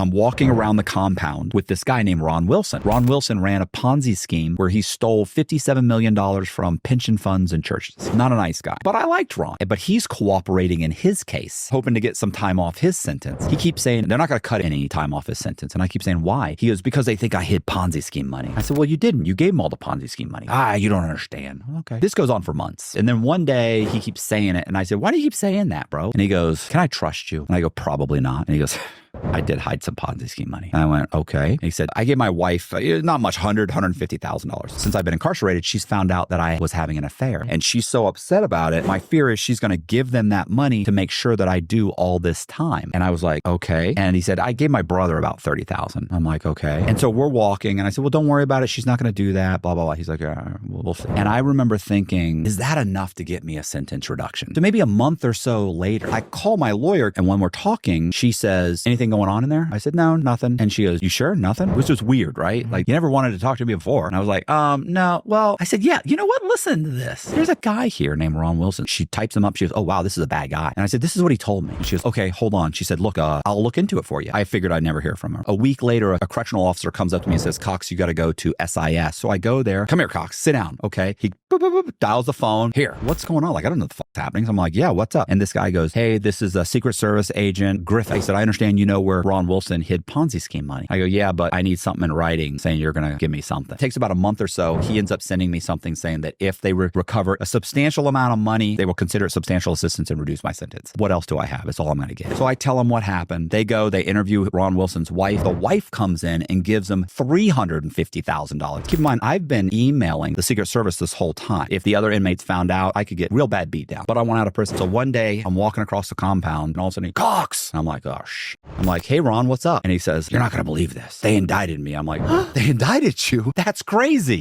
I'm walking around the compound with this guy named Ron Wilson. Ron Wilson ran a Ponzi scheme where he stole $57 million from pension funds and churches. Not a nice guy, but I liked Ron. But he's cooperating in his case, hoping to get some time off his sentence. He keeps saying they're not going to cut any time off his sentence. And I keep saying, why? He goes, because they think I hid Ponzi scheme money. I said, well, you didn't. You gave them all the Ponzi scheme money. You don't understand. Okay. This goes on for months. And then one day he keeps saying it. And I said, why do you keep saying that, bro? And he goes, can I trust you? And I go, probably not. And he goes, I did hide some Ponzi scheme money. And I went, okay. And he said, I gave my wife, not much, $150,000. Since I've been incarcerated, she's found out that I was having an affair. And she's so upset about it. My fear is she's going to give them that money to make sure that I do all this time. And I was like, okay. And he said, I gave my brother about $30,000. I'm like, okay. And so we're walking and I said, well, don't worry about it. She's not going to do that, blah, blah, blah. He's like, yeah, we'll see. And I remember thinking, is that enough to get me a sentence reduction? So maybe a month or so later, I call my lawyer and when we're talking, she says, anything going on in there? I said, no, nothing. And she goes, you sure? Nothing? Which was weird, right? Like, you never wanted to talk to me before. And I was like, no. Well, I said, yeah, you know what? Listen to this. There's a guy here named Ron Wilson. She types him up. She goes, oh, wow, this is a bad guy. And I said, this is what he told me. And she goes, okay, hold on. She said, look, I'll look into it for you. I figured I'd never hear from her. A week later, a correctional officer comes up to me and says, Cox, you got to go to SIS. So I go there. Come here, Cox, sit down. Okay. He boop, boop, boop, dials the phone. Here, what's going on? Like, I don't know what the fuck's happening. So I'm like, yeah, what's up? And this guy goes, hey, this is a Secret Service agent, Griffith. He said, I understand you know where Ron Wilson hid Ponzi scheme money. I go, yeah, but I need something in writing saying you're going to give me something. It takes about a month or so. He ends up sending me something saying that if they recover a substantial amount of money, they will consider it substantial assistance and reduce my sentence. What else do I have? It's all I'm going to get. So I tell them what happened. They go, they interview Ron Wilson's wife. The wife comes in and gives them $350,000. Keep in mind, I've been emailing the Secret Service this whole time. If the other inmates found out, I could get real bad beat down. But I want out of prison. So one day I'm walking across the compound and all of a sudden, Cox! And I'm like, oh, I'm like, hey, Ron, what's up? And he says, you're not going to believe this. They indicted me. I'm like, huh? They indicted you? That's crazy.